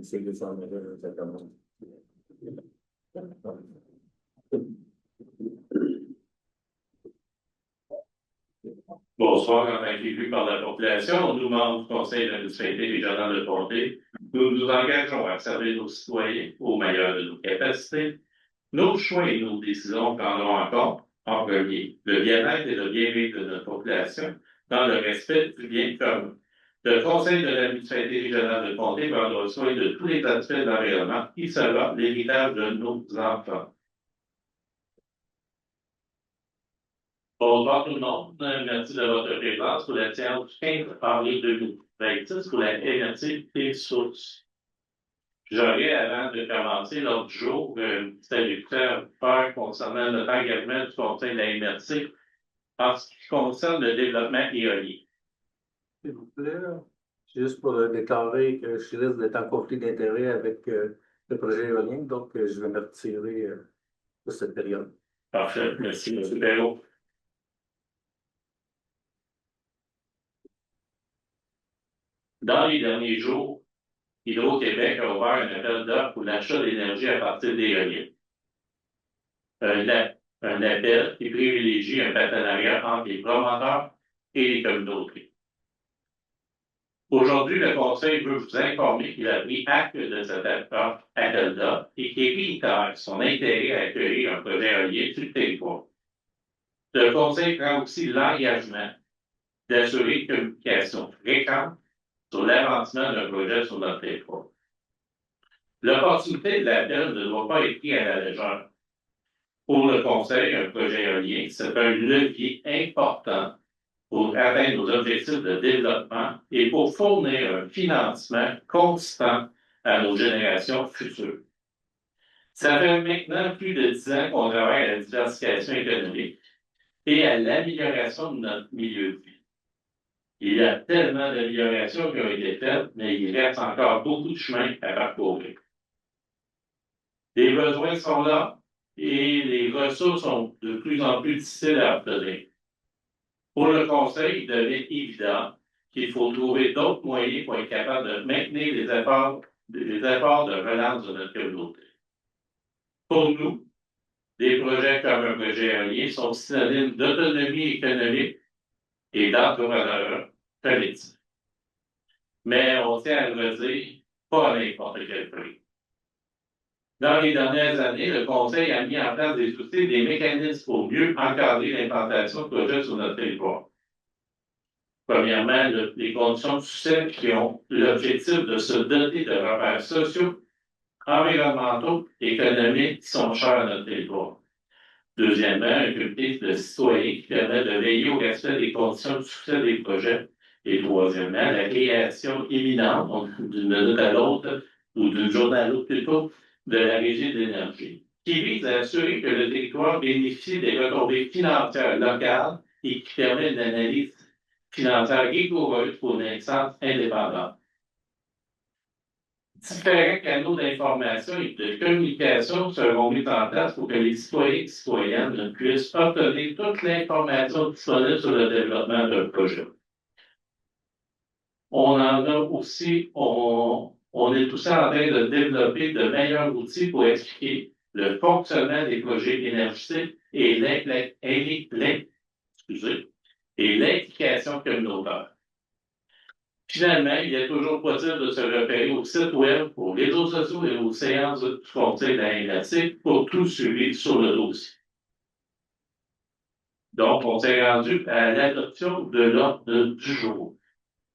essayer de s'en aller exactement. Bonsoir, en tant qu'élu par la population, nous, membres du Conseil de la municipalité régionale de Comté, nous nous engageons à servir nos citoyens au meilleur de nos capacités. Nos choix et nos décisions prendront en compte, en premier, le bien-être et le bien-vivre de notre population dans le respect du bien commun. Le Conseil de la municipalité régionale de Comté prendra soin de tous les aspects de l'environnement qui sera l'héritage de nos enfants. Bonsoir tout le monde. Merci de votre présence pour la séance du 15 avril 2026 pour la énergie des sources. J'aurais, avant de commencer l'autre jour, une petite allocution à faire concernant notre engagement du Conseil de la MRC en ce qui concerne le développement éolien. S'il vous plaît, juste pour déclarer que je risque d'être en conflit d'intérêt avec le projet éolien, donc je vais me retirer de cette période. Parfait. Merci, M. Perrault. Dans les derniers jours, Hydro-Québec a ouvert un appel d'offres pour l'achat d'énergie à partir d'éoliennes. Un appel qui privilégie un partenariat entre les promoteurs et les communautés. Aujourd'hui, le Conseil veut vous informer qu'il a pris acte de cet appel d'offres et qu'il réitère son intérêt à accueillir un projet éolien sur le territoire. Le Conseil prend aussi l'engagement d'assurer une communication fréquente sur l'avancement d'un projet sur notre territoire. L'opportunité de l'appel ne doit pas être prise à la légère. Pour le Conseil, un projet éolien, c'est un levier important pour atteindre nos objectifs de développement et pour fournir un financement constant à nos générations futures. Ça fait maintenant plus de 10 ans qu'on travaille à la diversification économique et à l'amélioration de notre milieu de vie. Il y a tellement d'améliorations qui ont été faites, mais il reste encore beaucoup de chemin à parcourir. Les besoins sont là et les ressources sont de plus en plus difficiles à obtenir. Pour le Conseil, il devient évident qu'il faut trouver d'autres moyens pour être capable de maintenir les efforts de relance de notre communauté. Pour nous, des projets comme un projet éolien sont synonymes d'autonomie économique et d'entrepreneuriat collectif. Mais on tient à le dire, pas à n'importe quel prix. Dans les dernières années, le Conseil a mis en place des outils, des mécanismes pour mieux encadrer l'implantation de projets sur notre territoire. Premièrement, les conditions de succès qui ont l'objectif de se doter de repères sociaux, environnementaux et économiques qui sont chers à notre territoire. Deuxièmement, un comité de citoyens qui permet de veiller au respect des conditions de succès des projets. Et troisièmement, la création imminente, donc d'une minute à l'autre, ou d'une journée à l'autre plutôt, de la régie d'énergie, qui vise à assurer que le territoire bénéficie des retombées financières locales et qui permet une analyse financière rigoureuse pour une instance indépendante. Différents canaux d'information et de communication seront mis en place pour que les citoyens et citoyennes puissent obtenir toute l'information disponible sur le développement d'un projet. On est aussi en train de développer de meilleurs outils pour expliquer le fonctionnement des projets énergétiques et l'implication communautaire. Finalement, il est toujours possible de se repérer au site web, aux réseaux sociaux et aux séances du Conseil de la MRC pour tout suivi sur le dossier. Donc, on s'est rendu à l'adoption de l'ordre du jour.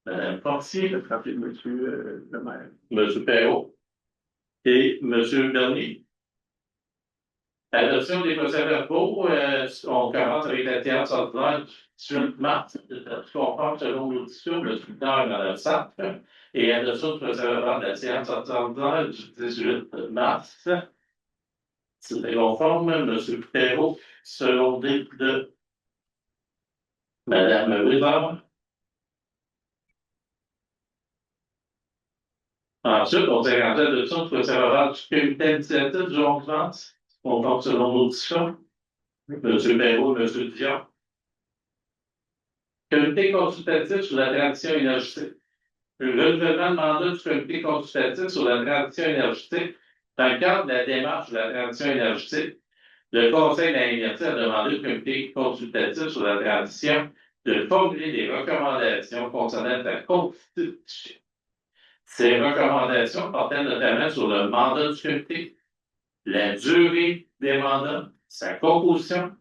Madame Fortier, le rappelé de Monsieur le maire, Monsieur Perrault et Monsieur Bernier. Adoption des procès-verbaux, on commence avec la séance ordinaire du 18 mars, conforme selon l'audition, le scrutin dans le centre, et adoption du procès-verbal de la séance ordinaire du 18 mars. C'était conforme, M. Perrault, selon de Mme Weber. Ensuite, on s'est rendu à l'adoption du procès-verbal du comité d'initiative du 11 mars. On porte selon l'audition. M. Perrault, M. Dion. Comité consultatif sur la transition énergétique. le renouvellement de mandat du comité consultatif sur la transition énergétique. Dans le cadre de la démarche de la transition énergétique, le Conseil de la MRC a demandé au comité consultatif sur la transition de formuler des recommandations concernant la constitution. Ces recommandations portaient notamment sur le mandat du comité, la durée des mandats, sa composition,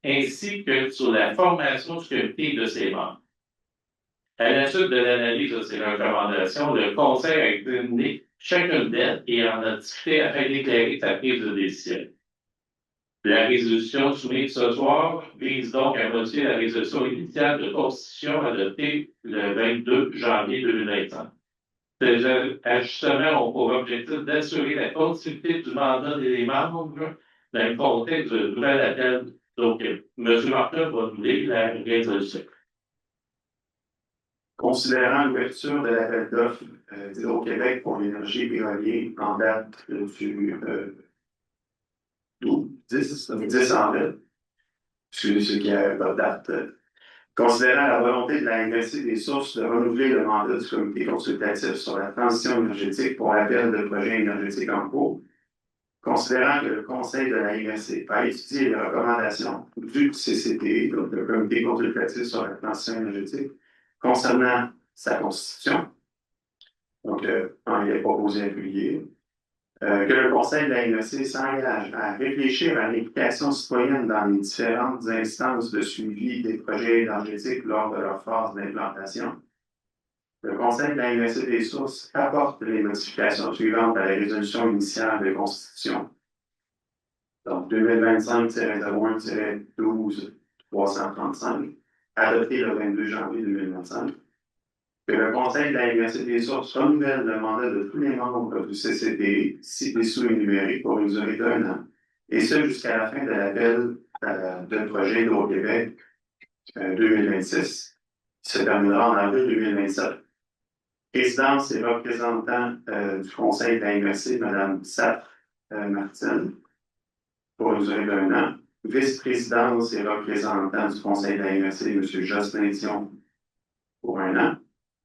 ainsi que sur la formation du comité et de ses membres. À la suite de l'analyse de ces recommandations, le Conseil a examiné chacune d'elles et en a discuté afin d'éclairer sa prise de décision. La résolution soumise ce soir vise donc à modifier la résolution initiale de constitution adoptée le 22 janvier 2025. Ces ajustements ont pour objectif d'assurer la continuité du mandat des membres dans le contexte de nouvel appel. Donc, M. Martin va nous lire la résolution. Considérant l'ouverture de l'appel d'offres d'Hydro-Québec pour l'énergie éolienne en date du 10 avril, ce qui a pas de date, considérant la volonté de la MRC des sources de renouveler le mandat du comité consultatif sur la transition énergétique pour l'appel de projets énergétiques en cours, considérant que le Conseil de la MRC a étudié les recommandations du CCT, donc le comité consultatif sur la transition énergétique, concernant sa constitution, donc en est proposé à publier, que le Conseil de la MRC s'engage à réfléchir à l'implication citoyenne dans les différentes instances de suivi des projets énergétiques lors de leur phase d'implantation. Le Conseil de la MRC des sources apporte les modifications suivantes à la résolution initiale de constitution. Donc 2025-01-12-335, adopté le 22 janvier 2025. Que le Conseil de la MRC des sources renouvelle le mandat de tous les membres du CCT, ci-dessous énumérés, pour une durée d'1 an, et ce jusqu'à la fin de l'appel de projet Hydro-Québec 2026, qui se terminera en avril 2027. Présidence et représentant du Conseil de la MRC, Mme Safre Martine, pour une durée d'1 an. Vice-présidence et représentant du Conseil de la MRC, M. Jocelyn Dion, pour 1 an.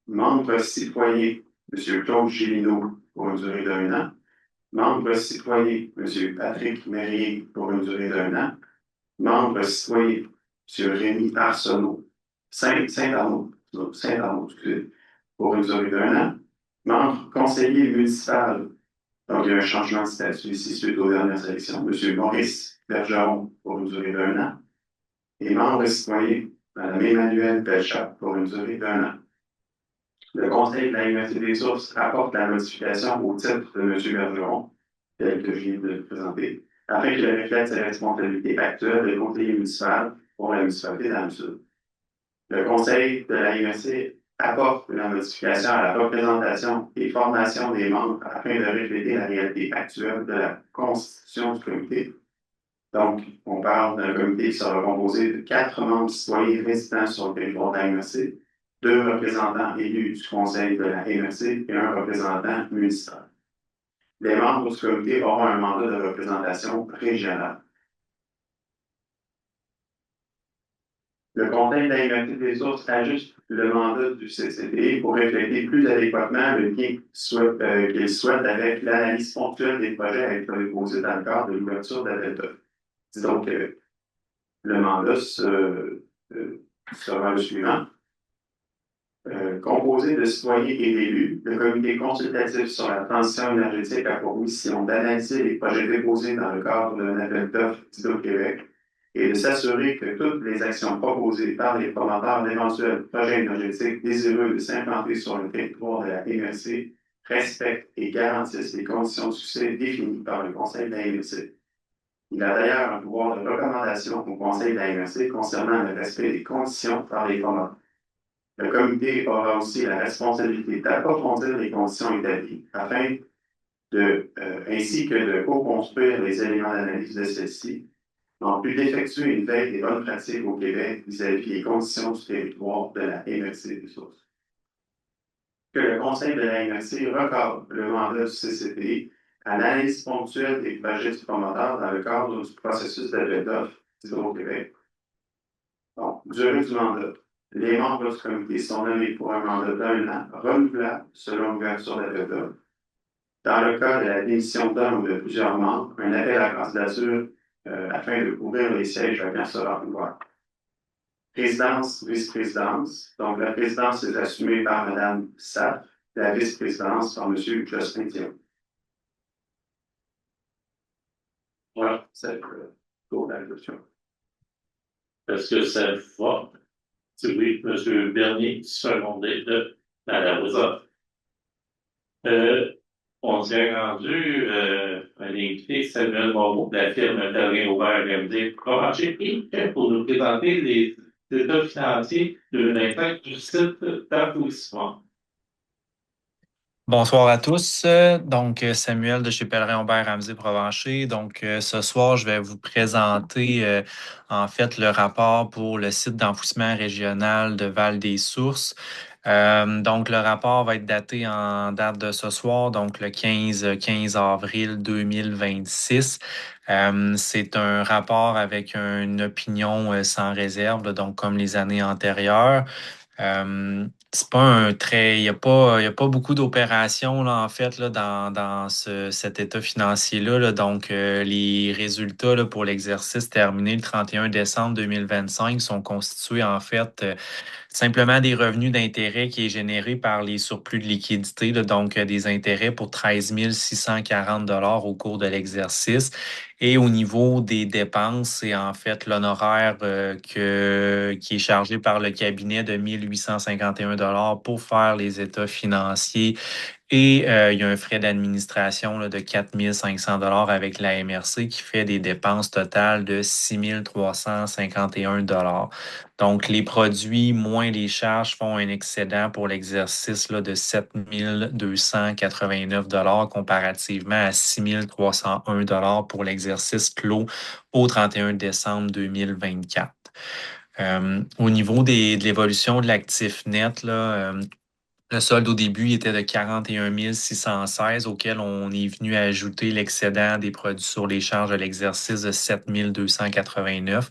Membre citoyen, M. Claude Gélineau, pour une durée d'1 an. Membre citoyen, M. Patrick Mérier, pour une durée d'1 an. Membre citoyen, M. Rémi Arsenault, Saint-Arnaud, excusez, pour une durée d'1 an. Membre conseiller municipal, donc il y a un changement de statut ici suite aux dernières élections, M. Maurice Bergeron, pour une durée d'1 an. Et membre citoyen, Mme Emmanuelle Belchat, pour une durée d'1 an. Le Conseil de la MRC des sources apporte la modification au titre de M. Bergeron, tel que je viens de le présenter, afin qu'il reflète ses responsabilités actuelles de conseiller municipal pour la municipalité d'Anne-Sud. Le Conseil de la MRC apporte la modification à la représentation et formation des membres afin de refléter la réalité actuelle de la constitution du comité. Donc, on parle d'un comité qui sera composé de 4 membres citoyens résidents sur le territoire de la MRC, 2 représentants élus du Conseil de la MRC et 1 représentant municipal. Les membres du comité auront un mandat de représentation régionale. Le Conseil de la MRC des sources ajuste le mandat du CCT pour refléter plus adéquatement le lien qu'il souhaite avec l'analyse ponctuelle des projets à être déposés dans le cadre de l'ouverture d'appel d'offres. Donc, le mandat sera le suivant. Composé de citoyens et d'élus, le comité consultatif sur la transition énergétique a pour mission d'analyser les projets déposés dans le cadre d'un appel d'offres d'Hydro-Québec et de s'assurer que toutes les actions proposées par les promoteurs d'éventuels projets énergétiques désireux de s'implanter sur le territoire de la MRC respectent et garantissent les conditions de succès définies par le Conseil de la MRC. Il a d'ailleurs un pouvoir de recommandation au Conseil de la MRC concernant le respect des conditions par les promoteurs. Le comité aura aussi la responsabilité d'approfondir les conditions établies ainsi que de co-construire les éléments d'analyse de celles-ci, en plus d'effectuer une veille des bonnes pratiques au Québec vis-à-vis des conditions du territoire de la MRC des sources. Que le Conseil de la MRC recorde le mandat du CCT à l'analyse ponctuelle des projets du promoteur dans le cadre du processus d'appel d'offres d'Hydro-Québec. Donc, durée du mandat. Les membres du comité sont nommés pour un mandat d'un an, renouvelable selon l'ouverture d'appel d'offres. Dans le cas de la démission d'un ou de plusieurs membres, un appel à candidature afin de couvrir les sièges vacants sera ouvert. Présidence, vice-présidence. Donc, la présidence est assumée par Mme Sapp, la vice-présidence par M. Justin Thion. Voilà, c'est le tour d'allocution. Est-ce que ça va? Si oui, M. Bernier, secondé de Mme Rosa. On s'est rendu à l'invité Samuel Moreau de la firme Terrien Aubert MD Provencher pour nous présenter les états financiers de l'impact du site d'applaudissement. Bonsoir à tous. Donc, Samuel de chez Pellerin-Aubert Ramsey Provencher. Donc, ce soir, je vais vous présenter en fait le rapport pour le site d'enfouissement régional de Val-des-Sources. Donc, le rapport va être daté en date de ce soir, donc le 15 avril 2026. C'est un rapport avec une opinion sans réserve, donc comme les années antérieures. C'est pas un très, il y a pas beaucoup d'opérations là, en fait là, dans cet état financier-là. Là. Donc, les résultats là, pour l'exercice terminé le 31 décembre 2025 sont constitués en fait simplement des revenus d'intérêt qui est généré par les surplus de liquidité, là, donc des intérêts pour 13 640 au cours de l'exercice. Et au niveau des dépenses, c'est en fait l'honoraire qui est chargé par le cabinet de 1851 pour faire les états financiers. Et il y a un frais d'administration là, de 4 500 avec la MRC qui fait des dépenses totales de 6 351 Donc, les produits moins les charges font un excédent pour l'exercice là, de 7 289 comparativement à 6 301 pour l'exercice clos au 31 décembre 2024. Au niveau de l'évolution de l'actif net, là, le solde au début était de 41 616, auquel on est venu ajouter l'excédent des produits sur les charges de l'exercice de 7 289.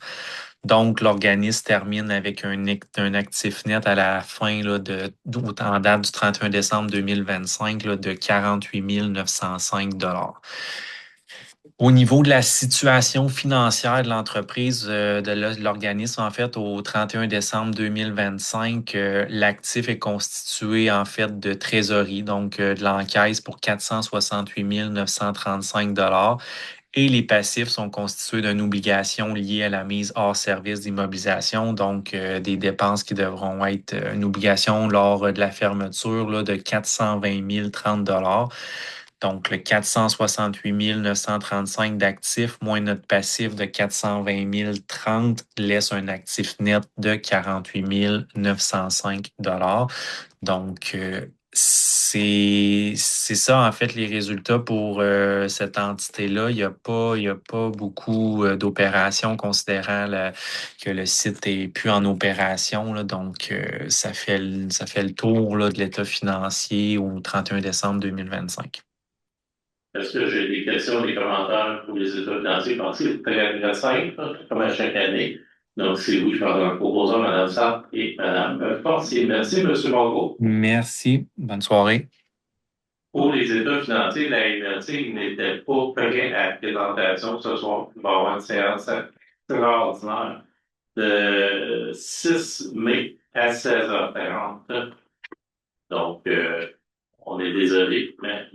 Donc, l'organisme termine avec un actif net à la fin là, en date du 31 décembre 2025 là, de 48 905 Au niveau de la situation financière de l'entreprise, de l'organisme, en fait, au 31 décembre 2025, l'actif est constitué, en fait, de trésorerie, donc de l'encaisse pour 468 935 et les passifs sont constitués d'une obligation liée à la mise hors service d'immobilisation, donc des dépenses qui devront être une obligation lors de la fermeture là, de 420 030 donc, le 468 935 d'actifs moins notre passif de 420 030 laisse un actif net de 48 905 Donc, c'est ça, en fait, les résultats pour cette entité-là. Il y a pas beaucoup d'opérations considérant que le site est plus en opération. Là, donc, ça fait le tour là, de l'état financier au 31 décembre 2025. Est-ce que j'ai des questions, des commentaires pour les états financiers? Donc, c'est très simple, comme à chaque année. Donc, c'est oui, je parle un proposant, Mme Sapp et Mme Fortier. Merci, M. Mongo. Merci. Bonne soirée. Pour les états financiers, la MRC n'était pas prêt à la présentation ce soir. Il va y avoir une séance extraordinaire de 6 mai à 16h40. Donc, on est désolé, mais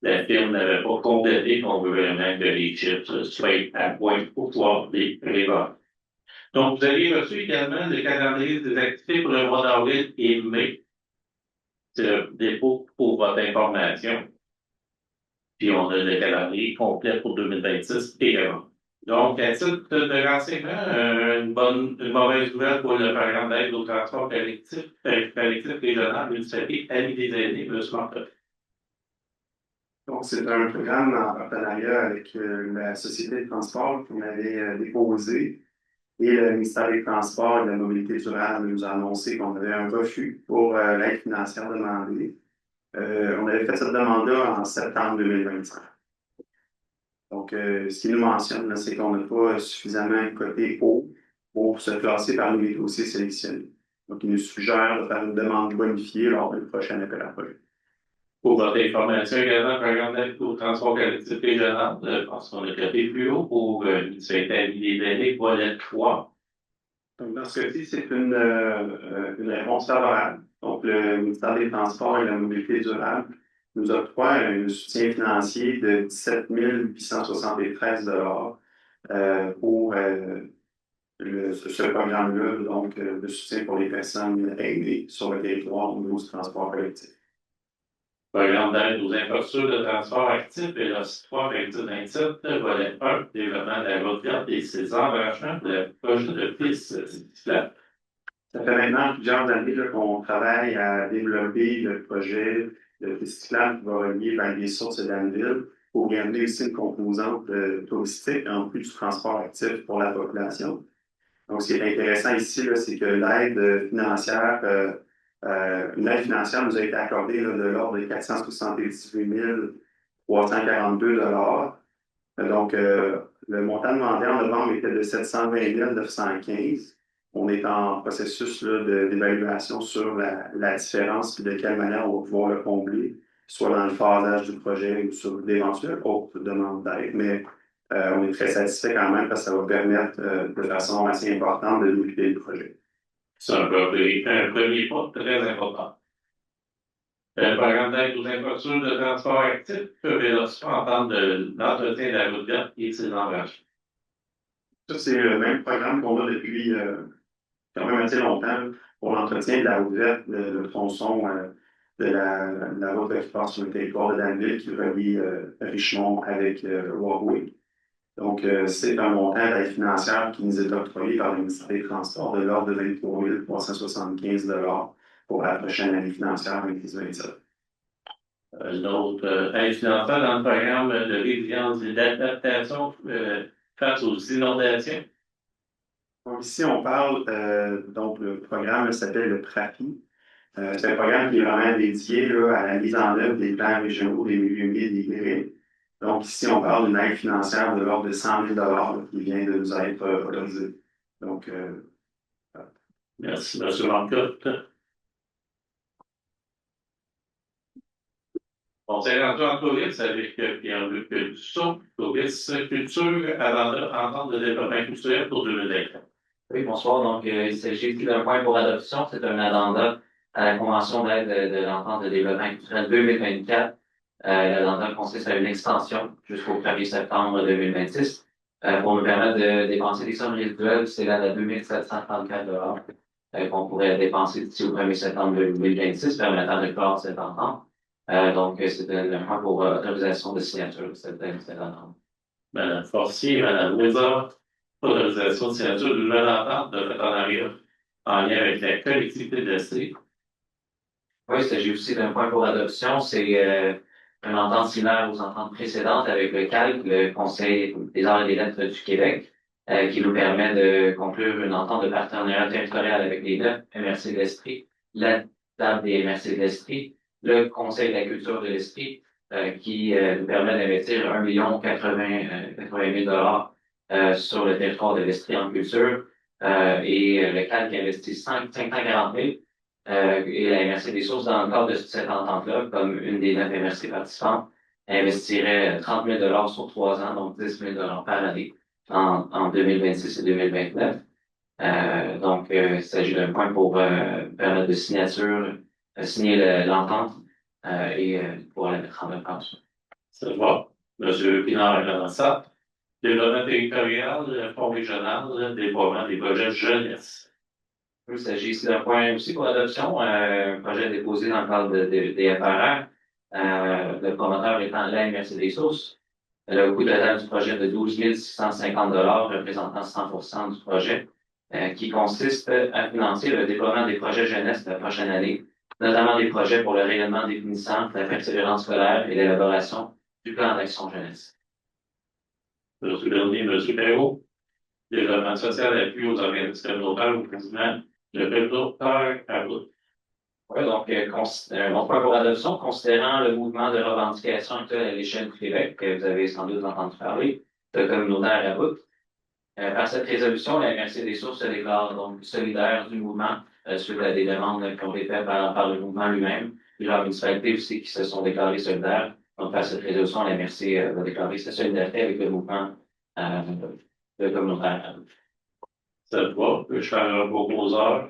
la firme n'avait pas complété qu'on veut vraiment que les chips soient à point pour pouvoir les prévoir. Donc, vous avez reçu également le calendrier des activités pour le mois d'avril et mai. C'est le dépôt pour votre information. Puis, on a le calendrier complet pour 2026 également. Donc, à titre de renseignement, une mauvaise nouvelle pour le programme d'aide au transport collectif régional municipalité Amis des aînés, M. Martin. Donc, c'est un programme en partenariat avec la Société de transport qu'on avait déposé. Et le ministère des Transports et de la Mobilité durable nous a annoncé qu'on avait un refus pour l'aide financière demandée. On avait fait cette demande-là en septembre 2025. Donc, ce qu'il nous mentionne, c'est qu'on n'a pas suffisamment coté haut pour se classer parmi les dossiers sélectionnés. Donc, il nous suggère de faire une demande bonifiée lors du prochain appel à projet. Pour votre information également, le programme d'aide au transport collectif régional, je pense qu'on a traité plus haut pour ça a établi des délais, volet 3. Donc, dans ce cas-ci, c'est une réponse favorable. Donc, le ministère des Transports et de la Mobilité durable nous octroie un soutien financier de 17 873 pour ce programme-là, donc de soutien pour les personnes aidées sur le territoire au niveau du transport collectif. Programme d'aide aux infrastructures de transport actif et le 3 27, volet 1, développement de la route verte et ses engagements pour le projet de piste cyclable. Ça fait maintenant plusieurs années qu'on travaille à développer le projet de piste cyclable qui va relier les sources et Danville pour y amener aussi une composante touristique en plus du transport actif pour la population. Donc, ce qui est intéressant ici, c'est que l'aide financière nous a été accordée de l'ordre de 478 342 $. Donc, le montant demandé en novembre était de 720 915. On est en processus d'évaluation sur la différence et de quelle manière on va pouvoir le combler, soit dans le phasage du projet ou sur d'éventuelles autres demandes d'aide. Mais on est très satisfait quand même parce que ça va permettre de façon assez importante de développer le projet. C'est un premier pas très important. Le programme d'aide aux infrastructures de transport actif peut entendre de l'entretien de la route verte et ses engagements. Ça, c'est le même programme qu'on a depuis quand même assez longtemps pour l'entretien de la route verte, le tronçon de la route qui passe sur le territoire de Danville qui relie Richemont avec Warwick. Donc, c'est un montant d'aide financière qui nous est octroyé par le ministère des Transports de l'ordre de 23 375 $ pour la prochaine année financière 2027. Une autre aide financière dans le programme de résilience et d'adaptation face aux inondations. Donc, ici, on parle, donc, le programme s'appelle le PRAFI. C'est un programme qui est vraiment dédié à la mise en œuvre des plans régionaux des milieux humides et hybrides. Donc, ici, on parle d'une aide financière de l'ordre de 100 000 $ qui vient de nous être autorisée. Donc, merci, M. Marcotte. On s'est rendu en tourisme avec Pierre-Luc Dussault, tourisme, culture, entente de développement culturel pour 2024. Oui, bonsoir. Donc, il s'agit ici d'un point pour adoption. C'est un addenda à la Convention d'aide de l'entente de développement culturel 2024. L'addenda consiste à une extension jusqu'au 1er septembre 2026 pour nous permettre de dépenser des sommes résiduelles qui s'élèvent à 2 734 $ qu'on pourrait dépenser d'ici au 1er septembre 2026, permettant de clore cette entente. Donc, c'est un point pour autorisation de signature de cette entente. Madame Forcier, Madame Wizard, autorisation de signature d'une nouvelle entente de partenariat en lien avec la collectivité de l'Estrie. Oui, il s'agit aussi d'un point pour adoption. C'est une entente similaire aux ententes précédentes avec le CALC, le Conseil des arts et des lettres du Québec, qui nous permet de conclure une entente de partenariat territorial avec les 9 MRC de l'Estrie, la table des MRC de l'Estrie, le Conseil de la culture de l'Estrie, qui nous permet d'investir 1 80 000 $ sur le territoire de l'Estrie en culture, et le CALC investit 540 000 et la MRC des Sources, dans le cadre de cette entente-là, comme une des 9 MRC participantes, investirait 30 000 $ sur 3 ans, donc 10 000 $ par année en 2026 et 2029. Donc, il s'agit d'un point pour permettre de signer l'entente et pouvoir la mettre en œuvre. Ça va. M. Pinard-Glassat, développement territorial, fonds régional, déploiement des projets jeunesse. Il s'agit ici d'un point aussi pour l'adoption, un projet déposé dans le cadre des FRR, le promoteur étant la MRC des Sources. Le coût total du projet de 12 650 $ représentant 100% du projet, qui consiste à financer le déploiement des projets jeunesse de la prochaine année, notamment des projets pour le rayonnement définissant, la persévérance scolaire et l'élaboration du plan d'action jeunesse. M. Bernier, M. Perrault, développement social et appui aux organismes communautaires au président, le développeur à route. Oui, donc, mon point pour l'adoption, considérant le mouvement de revendication actuel à l'échelle du Québec, que vous avez sans doute entendu parler, de communautaire à route. Par cette résolution, la MRC des Sources se déclare donc solidaire du mouvement suite à des demandes qui ont été faites par le mouvement lui-même. Plusieurs municipalités aussi qui se sont déclarées solidaires. Donc, par cette résolution, la MRC va déclarer sa solidarité avec le mouvement de communautaire. Ça te va? Je fais un proposeur.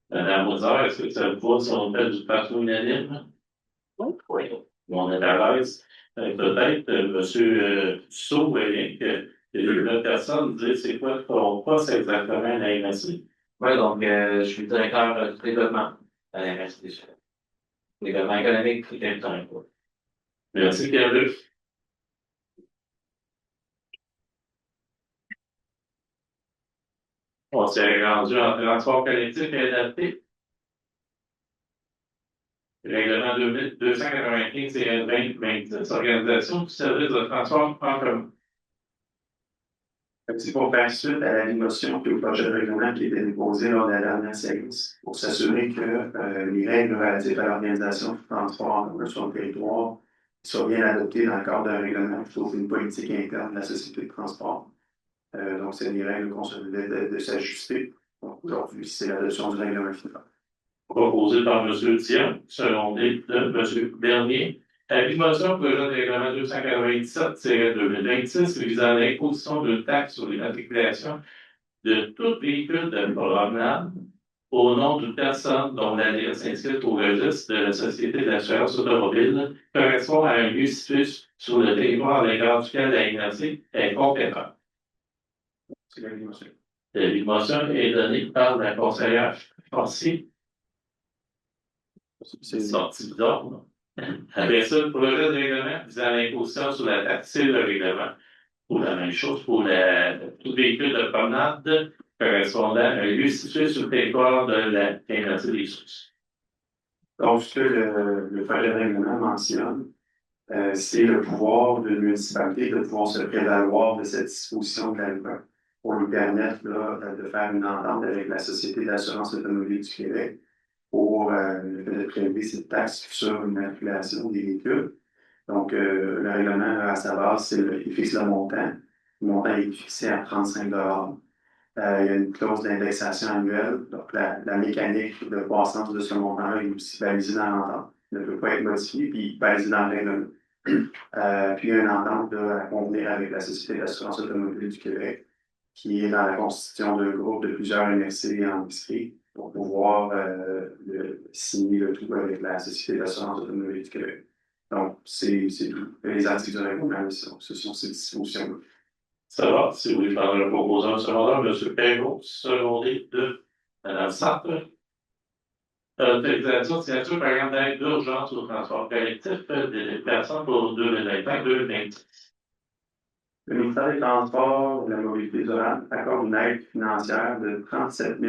Madame Mozart, est-ce que ça te va si on fait du partout unanime? Oui. On est à l'aise. Peut-être, M. Tussaud, la personne dit c'est quoi ton poste exactement à la MRC? Oui, donc, je suis directeur du développement à la MRC. Développement économique et territorial. Merci, Pierre-Luc. On s'est rendu en transport collectif et adapté. Règlement 295 et 2026, organisation du service de transport en commun. C'est pour faire suite à la motion et au projet de règlement qui a été déposé lors de la dernière séance pour s'assurer que les règles relatives à l'organisation du transport sur le territoire soient bien adoptées dans le cadre d'un règlement plutôt qu'une politique interne de la société de transport. Donc, c'est des règles qu'on se devait de s'ajuster. Donc, aujourd'hui, c'est l'adoption du règlement final. Proposé par M. Dion, secondé de M. Bernier. Avis de motion, projet de règlement 297-2026 visant l'imposition d'une taxe sur l'immatriculation de tout véhicule de promenade au nom d'une personne dont l'adresse inscrite au registre de la Société d'assurance automobile correspond à un lieu situé sur le territoire à l'égard duquel la MRC est compétente. C'est l'avis de motion. L'avis de motion est donné par la conseillère Forcy. C'est sorti d'ordre. Après ça, le projet de règlement visant l'imposition sur la taxe, c'est le règlement. Pour la même chose, pour tout véhicule de promenade correspondant à un lieu situé sur le territoire de la MRC des sources. Donc, ce que le projet de règlement mentionne, c'est le pouvoir d'une municipalité de pouvoir se prévaloir de cette disposition de la loi pour lui permettre là, de faire une entente avec la Société d'assurance automobile du Québec pour le fait de prélever cette taxe sur l'immatriculation des véhicules. Donc, le règlement, à sa base, il fixe le montant. Le montant est fixé à 35 $. Il y a une clause d'indexation annuelle. Donc, la mécanique de croissance de ce montant-là est aussi balisée dans l'entente. Il ne peut pas être modifié, puis balisé dans le règlement. Puis, il y a une entente à convenir avec la Société d'assurance automobile du Québec, qui est dans la constitution d'un groupe de plusieurs MRC en industrie pour pouvoir signer le tout avec la Société d'assurance automobile du Québec. Donc, c'est tout. Les articles de règlement, ce sont ces dispositions-là. Ça va, si vous voulez faire le proposant secondaire, M. Perrault, secondé de Mme Sartre. Autorisation de signature par exemple d'aide d'urgence au transport collectif des personnes pour 2025-2026. Le ministère des Transports et de la Mobilité durable accorde une aide financière de 37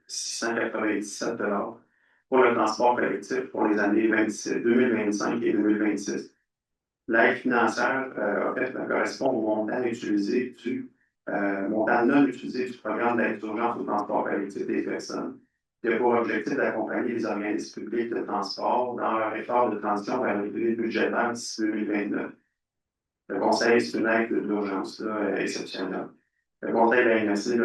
697 $ pour le transport collectif pour les années 2025 et 2026. L'aide financière correspond au montant utilisé montant non utilisé du programme d'aide d'urgence au transport collectif des personnes, qui a pour objectif d'accompagner les organismes publics de transport dans leur effort de transition vers l'équilibre budgétaire d'ici 2029. Le Conseil, c'est une aide d'urgence exceptionnelle. Le Conseil de la MRC,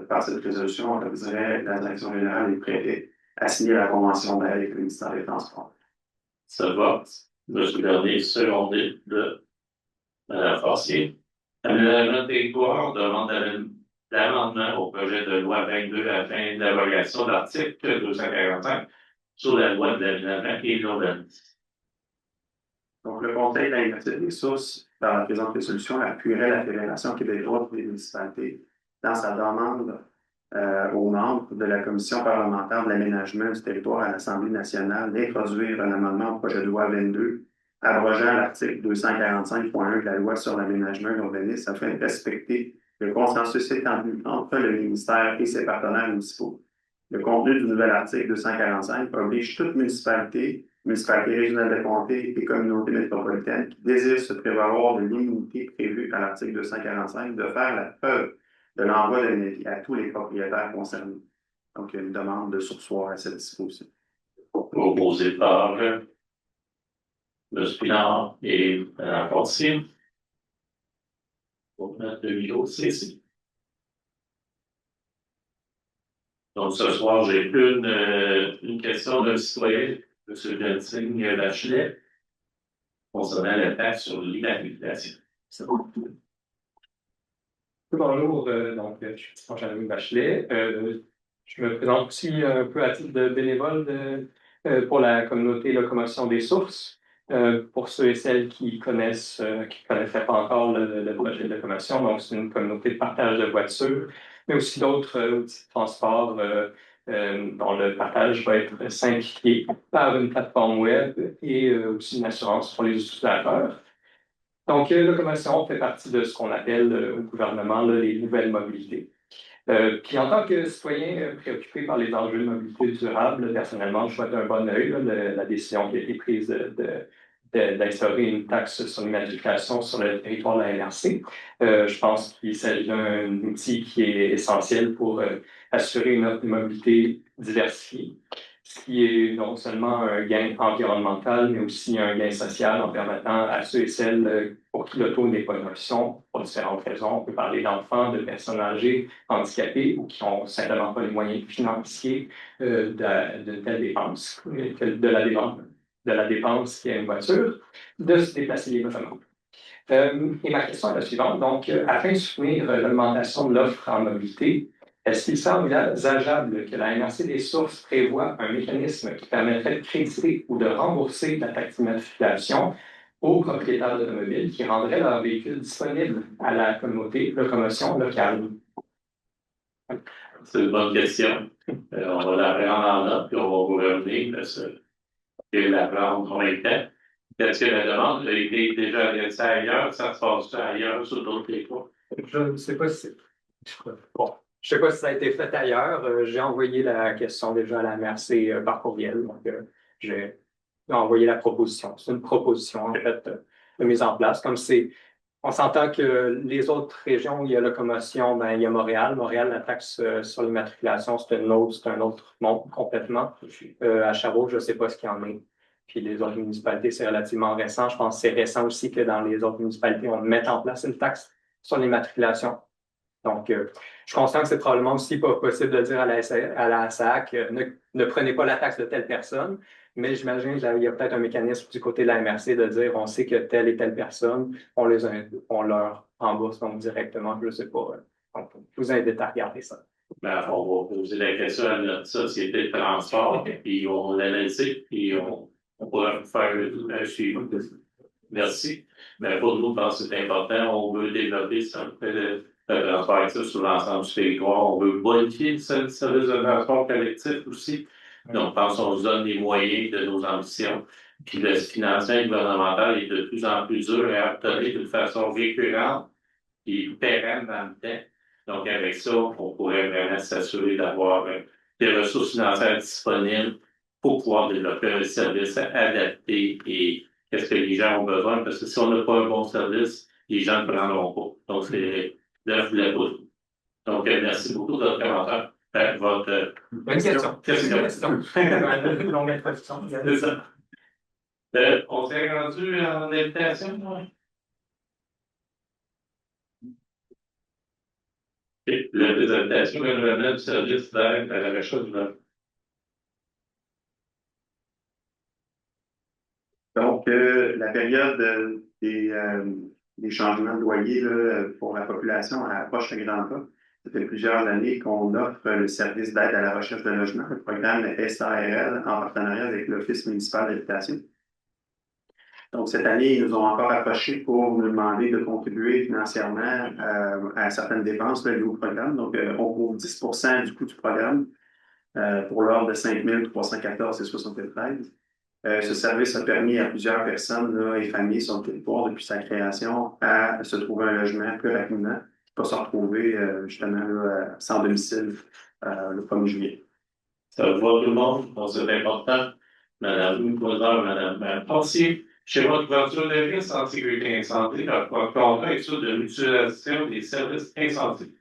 par cette résolution, autoriserait la direction générale des prêts à signer la convention d'aide avec le ministère des Transports. Ça va. M. Bernier, secondé de Mme Forcier. Aménagement de territoire demande l'amendement au projet de loi 22 à la fin de l'abrogation de l'article 245 sur la loi de l'aménagement et l'urbanisme. Donc, le Conseil de la MRC des sources, par la présente résolution, appuierait la Fédération québécoise des municipalités dans sa demande aux membres de la Commission parlementaire de l'aménagement du territoire à l'Assemblée nationale d'introduire un amendement au projet de loi 22 abrogeant l'article 245.1 de la loi sur l'aménagement et l'urbanisme afin de respecter le consensus étendu entre le ministère et ses partenaires municipaux. Le contenu du nouvel article 245 oblige toute municipalité régionale de comté et communauté métropolitaine qui désire se prévaloir de l'immunité prévue à l'article 245 de faire la preuve de l'envoi d'un avis à tous les propriétaires concernés. Donc, il y a une demande de surseoir à cette disposition. Proposé par M. Pinard et Mme Fortier. Pour mettre le micro, c'est ici. Donc, ce soir, j'ai une question d'un citoyen, M. Genting Bachelet, concernant la taxe sur l'immatriculation. Bonjour, je suis Jean-Louis Bachelet. Je me présente aussi un peu à titre de bénévole pour la communauté Locomotion des Sources. Pour ceux et celles qui connaissaient pas encore le projet de locomotion, donc c'est une communauté de partage de voitures, mais aussi d'autres outils de transport dont le partage va être simplifié par une plateforme web et aussi une assurance pour les utilisateurs. Donc, locomotion fait partie de ce qu'on appelle au gouvernement là, les nouvelles mobilités. Puis en tant que citoyen préoccupé par les enjeux de mobilité durable, personnellement, je vois d'un bon œil la décision qui a été prise d'instaurer une taxe sur l'immatriculation sur le territoire de la MRC. Je pense qu'il s'agit d'un outil qui est essentiel pour assurer une offre de mobilité diversifiée, ce qui est non seulement un gain environnemental, mais aussi un gain social en permettant à ceux et celles pour qui l'auto n'est pas une option, pour différentes raisons. On peut parler d'enfants, de personnes âgées, handicapées ou qui n'ont simplement pas les moyens financiers de telle dépense, de la dépense qui est une voiture, de se déplacer librement. Et ma question est la suivante. Donc, afin de soutenir l'augmentation de l'offre en mobilité, est-ce qu'il semble envisageable que la MRC des Sources prévoit un mécanisme qui permettrait de créditer ou de rembourser la taxe d'immatriculation aux propriétaires d'automobiles qui rendraient leur véhicule disponible à la communauté locomotion locale? C'est une bonne question. On va la prendre en note, puis on va vous revenir et la prendre en même temps. Est-ce que la demande a été déjà adressée ailleurs? Ça se passe ailleurs sur d'autres territoires? Je ne sais pas si... Bon, je ne sais pas si ça a été fait ailleurs. J'ai envoyé la question déjà à la MRC par courriel. Donc, j'ai envoyé la proposition. C'est une proposition, en fait, de mise en place. Comme c'est... On s'entend que les autres régions où il y a locomotion, ben, il y a Montréal. Montréal, la taxe sur l'immatriculation, c'est un autre monde complètement. À Sherbrooke, je ne sais pas ce qu'il y en est. Puis les autres municipalités, c'est relativement récent. Je pense que c'est récent aussi que dans les autres municipalités, on mette en place une taxe sur l'immatriculation. Donc, je suis conscient que c'est probablement aussi pas possible de dire à la SAC ne prenez pas la taxe de telle personne, mais j'imagine qu'il y a peut-être un mécanisme du côté de la MRC de dire on sait que telle et telle personne, on leur rembourse donc directement, je ne sais pas. Donc, je vous invite à regarder ça. Ben, on va poser la question à notre société de transport, puis on va l'analyser, puis on pourra faire un suivi. Merci. Mais pour nous, je pense que c'est important. On veut développer ça, le transport sur l'ensemble du territoire. On veut bonifier le service de transport collectif aussi. Donc, je pense qu'on se donne les moyens de nos ambitions. Puis le financement gouvernemental est de plus en plus dur à obtenir d'une façon récurrente et pérenne dans le temps. Donc, avec ça, on pourrait vraiment s'assurer d'avoir des ressources financières disponibles pour pouvoir développer un service adapté et qu'est-ce que les gens ont besoin, parce que si on n'a pas un bon service, les gens ne prendront pas. Donc, c'est l'œuf ou la poule. Donc, merci beaucoup de votre commentaire. Votre question. Une longue introduction. C'est ça. On s'est rendu en invitation, oui. La présentation renouvellement du service d'aide à la recherche du logement. Donc, la période des changements de loyer là, pour la population approche un grand pas. Ça fait plusieurs années qu'on offre le service d'aide à la recherche de logement, le programme SARL, en partenariat avec l'Office municipal d'habitation. Donc, cette année, ils nous ont encore approchés pour nous demander de contribuer financièrement à certaines dépenses liées au programme. Donc, on couvre 10 % du coût du programme pour l'ordre de 5 314,73 $. Ce service a permis à plusieurs personnes là, et familles sur le territoire depuis sa création à se trouver un logement plus rapidement, pas se retrouver justement là, sans domicile le 1er juillet. Ça va tout le monde, donc c'est important. Madame Poiseur, Madame Pensier, chez votre couverture de risque en sécurité incendie, notre contrat est sur de mutualisation des services incendies.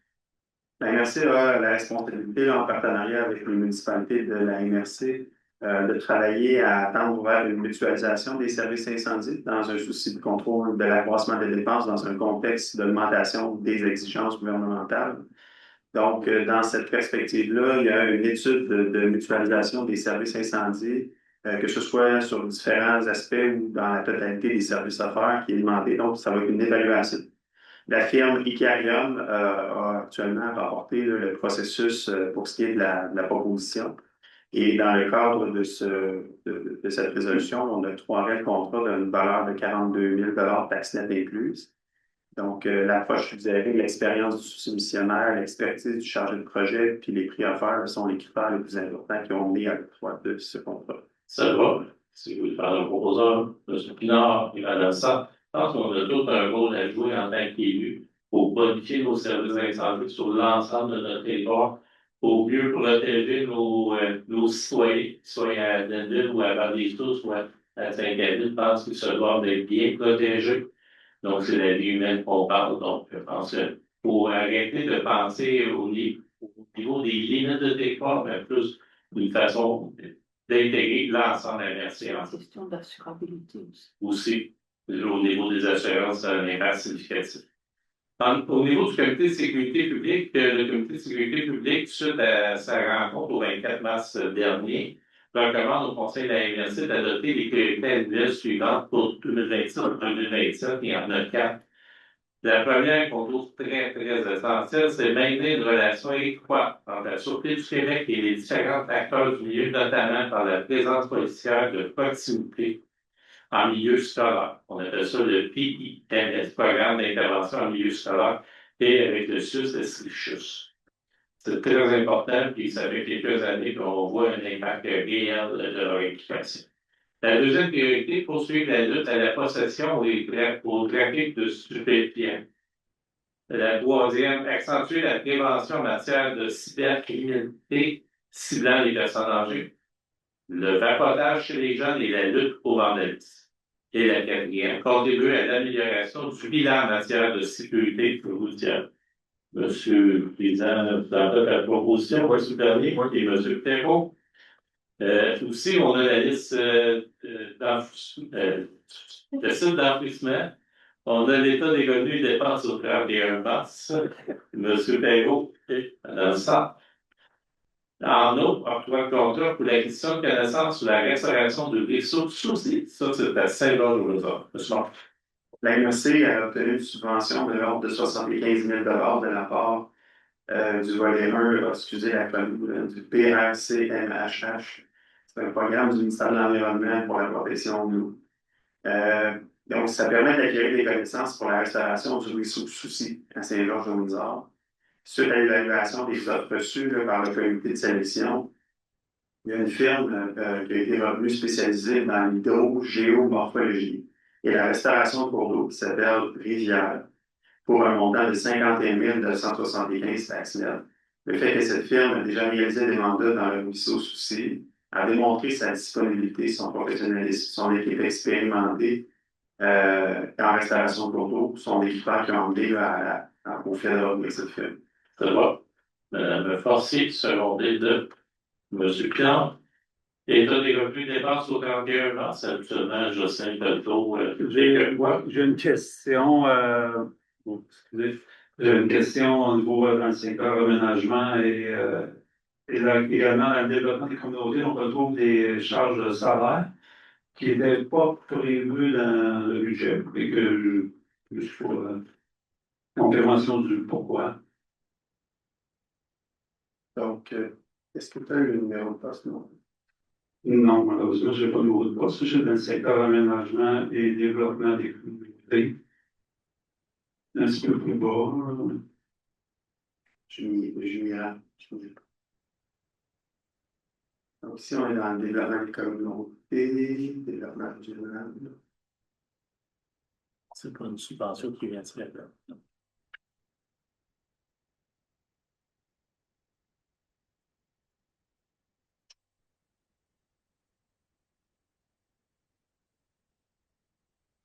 La MRC a la responsabilité, en partenariat avec les municipalités de la MRC, de travailler à tendre vers une mutualisation des services incendies dans un souci de contrôle de l'accroissement des dépenses dans un contexte d'augmentation des exigences gouvernementales. Donc, dans cette perspective-là, il y a une étude de mutualisation des services incendies, que ce soit sur différents aspects ou dans la totalité des services offerts qui est demandée. Donc, ça va être une évaluation. La firme Icarium a actuellement rapporté là, le processus pour ce qui est de la proposition. Et dans le cadre de cette résolution, on a 3 contrats d'une valeur de 42 000 taxes nettes incluses. Donc, l'approche suggérée, l'expérience du soumissionnaire, l'expertise du chargé de projet, puis les prix offerts sont les critères les plus importants qui ont mené à l'octroi de ce contrat. Ça va. Si vous voulez faire un proposeur, M. Pinard et Mme Sa, je pense qu'on a tout un rôle à jouer en tant qu'élu pour bonifier nos services incendies sur l'ensemble de notre territoire, pour mieux protéger nos citoyens à Denville ou à Vallée-Source ou à Saint-David. Je pense qu'ils se doivent d'être bien protégés. Donc, c'est la vie humaine qu'on parle. Donc, je pense que pour arrêter de penser au niveau des limites de territoire, mais plus d'une façon d'intégrer l'ensemble de la merci. La question d'assurabilité aussi. Aussi, au niveau des assurances, ça a un impact significatif. Au niveau du comité de sécurité publique, le comité de sécurité publique, suite à sa rencontre au 24 mars dernier, recommande au Conseil de la MRC d'adopter les priorités annuelles suivantes pour 2026-2027. Il y en a 4. La première, qu'on trouve très, très essentielle, c'est maintenir une relation étroite entre la Sûreté du Québec et les différents acteurs du milieu, notamment par la présence policière de proximité en milieu scolaire. On appelle ça le PIMS, Programme d'intervention en milieu scolaire, et avec le SUS et SLICHUS. C'est très important, puis ça fait quelques années qu'on voit un impact réel de leur implication. La deuxième priorité, poursuivre la lutte à la possession et au trafic de stupéfiants. La troisième, accentuer la prévention en matière de cybercriminalité ciblant les personnes âgées. Le vapotage chez les jeunes et la lutte au vandalisme. Et la quatrième, contribuer à l'amélioration du bilan en matière de sécurité routière. Monsieur le Président, vous en faites la proposition, moi, dernier, moi et Monsieur Perrault. Aussi, on a la liste le site d'enfouissement. On a l'état des revenus et dépenses au 31 mars. Monsieur Perrault et Mme Sa. En outre, octroi de contrat pour l'acquisition de connaissances sur la restauration de vaisseaux sous-site. Ça, c'est à Saint-Georges-au-Retard. La MRC a obtenu une subvention de l'ordre de 75 000 de la part du volet 1, excusez l'acronyme, du PRCMHH. C'est un programme du ministère de l'Environnement pour la protection de l'eau. Donc, ça permet d'acquérir des connaissances pour la restauration du ruisseau Soucy à Saint-Georges-au-Windsor. Suite à l'évaluation des offres reçues par le comité de sélection, il y a une firme qui a été revenue spécialisée dans l'hydrogéomorphologie et la restauration de cours d'eau qui s'appelle Rivière pour un montant de 51 275 taxes nettes. Le fait que cette firme a déjà réalisé des mandats dans le ruisseau Soucy a démontré sa disponibilité, son professionnalisme, son équipe expérimentée en restauration de cours d'eau, sont des critères qui ont amené au fait de revenir cette firme. Ça va. Madame Forcier, secondée de M. Pion. État des revenus et dépenses au 31 mars, absolument, Jocelyn Pelletot. J'ai une question, excusez, j'ai une question au niveau dans le secteur aménagement et également dans le développement des communautés, on retrouve des charges de salaire qui n'étaient pas prévues dans le budget et que juste pour confirmation du pourquoi. Donc, est-ce que tu as le numéro de poste? Non, malheureusement, je n'ai pas de numéro de poste. Je suis dans le secteur aménagement et développement des communautés. Un petit peu plus bas. Julia. Donc, ici, on est dans le développement des communautés, développement régional. C'est pas une subvention qui vient de se faire.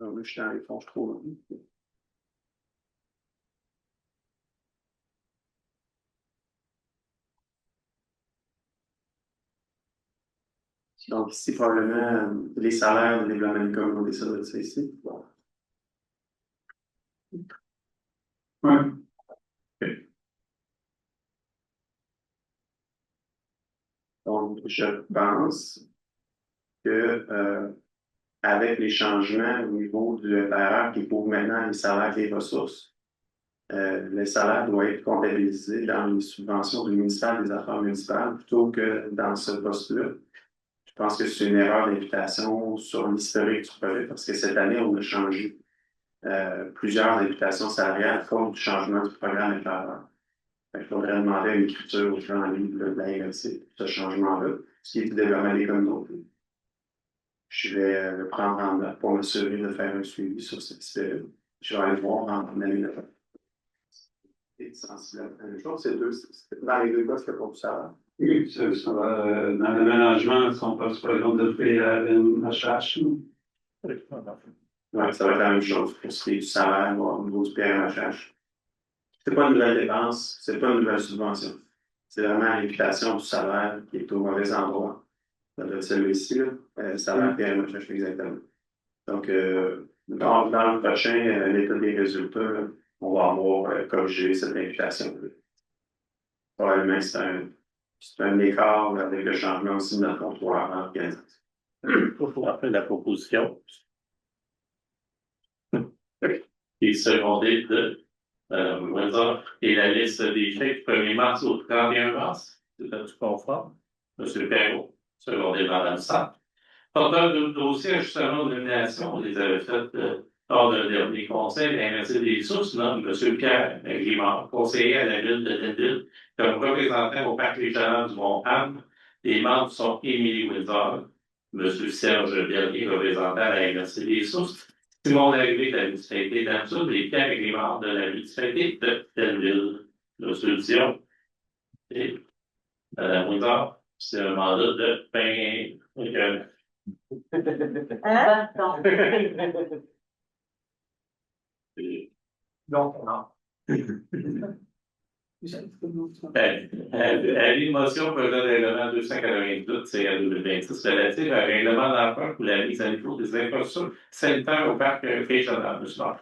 Donc, je suis dans les fonds, je trouve. Donc, ici, probablement, les salaires de développement des communautés, ça doit être ici. Bon. Oui. je pense que avec les changements au niveau du FRR qui couvre maintenant les salaires et les ressources, le salaire doit être comptabilisé dans les subventions du ministère des Affaires municipales plutôt que dans ce poste-là. Je pense que c'est une erreur d'imputation sur l'historique du projet parce que cette année, on a changé plusieurs imputations salariales à cause du changement du programme FRR. Il faudrait demander une écriture au grand livre de la RLC, ce changement-là, ce qui est du développement des communautés. Je vais le prendre en note pour m'assurer de faire un suivi sur cet aspect-là. Je vais aller voir en année. Je pense que dans les deux cas, c'est pas du salaire. Oui, ça va dans l'aménagement, si on passe par exemple de PRMHH. Oui, ça va être la même chose pour ce qui est du salaire au niveau du PRMHH. C'est pas une nouvelle dépense, c'est pas une nouvelle subvention. C'est vraiment l'imputation du salaire qui est au mauvais endroit. Dans celui-ci, le salaire PRMHH exactement. Donc, dans le prochain, l'état des résultats, là, on va avoir corrigé cette imputation. Probablement, c'est un écart avec le changement aussi de notre comptoir en organisation. Pour faire la proposition. Et secondé de Windsor et la liste des chèques du 1er mars au 31 mars. C'est-tu conforme? M. Perrault, secondé Mme Sapp. Porteur de dossier ajustement de nomination, on les avait fait lors d'un dernier conseil, l'Investi des sources, là, M. Pierre Grimard, conseiller à la ville de Denville, comme représentant au parc régional du Mont-Anne. Les membres sont Émilie Windsor, M. Serge Bernier, représentant à la Investi des sources, Simon Larrivée de la municipalité d'Amsud et Pierre Grimard de la municipalité de Denville. M. Dion et Mme Windsor, c'est un mandat de 20 ans. Donc, non. L'émotion pour le règlement 292, c'est à 2026, relative à un règlement d'emprunt pour la mise à niveau des infrastructures sanitaires au parc régional du Nord.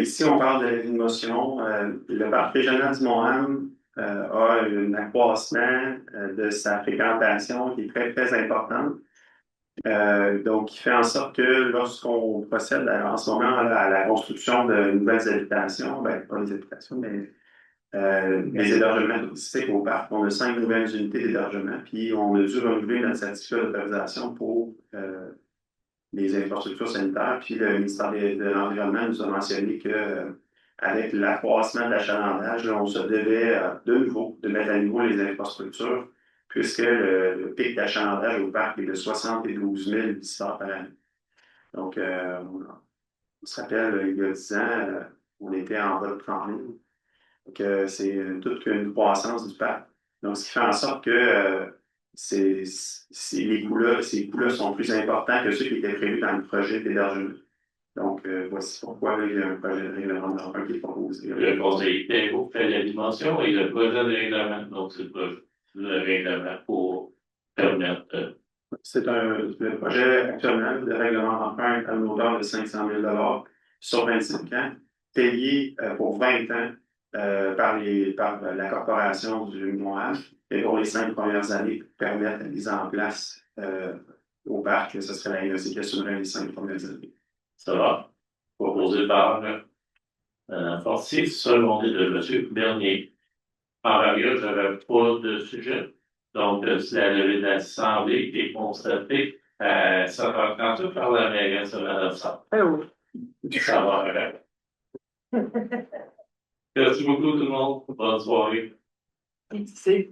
Ici, on parle de l'émotion. Le parc régional du Mont-Anne a un accroissement de sa fréquentation qui est très, très importante. Donc, qui fait en sorte que lorsqu'on procède en ce moment à la construction de nouvelles habitations, pas les habitations, mais les hébergements touristiques au parc, on a 5 nouvelles unités d'hébergement, puis on a dû renouveler notre certificat d'autorisation pour les infrastructures sanitaires, puis le ministère de l'Environnement nous a mentionné que avec l'accroissement de l'achalandage, on se devait de nouveau de mettre à niveau les infrastructures, puisque le pic d'achalandage au parc est de 72 000 visiteurs par année. Donc, on se rappelle, il y a 10 ans, on était en bas de 30 000. Donc, c'est toute une croissance du parc. Donc, ce qui fait en sorte que ces coûts-là sont plus importants que ceux qui étaient prévus dans le projet d'hébergement. Donc, voici pourquoi il y a un projet de règlement d'emprunt qui est proposé. Le conseil Perrault fait la dimension et le projet de règlement. Donc, c'est le règlement pour permettre. C'est le projet actuel de règlement d'emprunt à une hauteur de 500 000 sur 25 ans, payé pour 20 ans par la corporation du Mont-Anne et pour les 5 premières années pour permettre la mise en place au parc. Ce serait la NEC qui assumerait les 5 premières années. Ça va. Proposé par Fortier, secondé de M. Bernier. Par ailleurs, je n'avais pas de sujet. Donc, c'est la levée de l'Assemblée qui est constatée à 7h38 par la mairesse de Mme Sapp. Ça va, merci beaucoup tout le monde. Bonne soirée. Merci.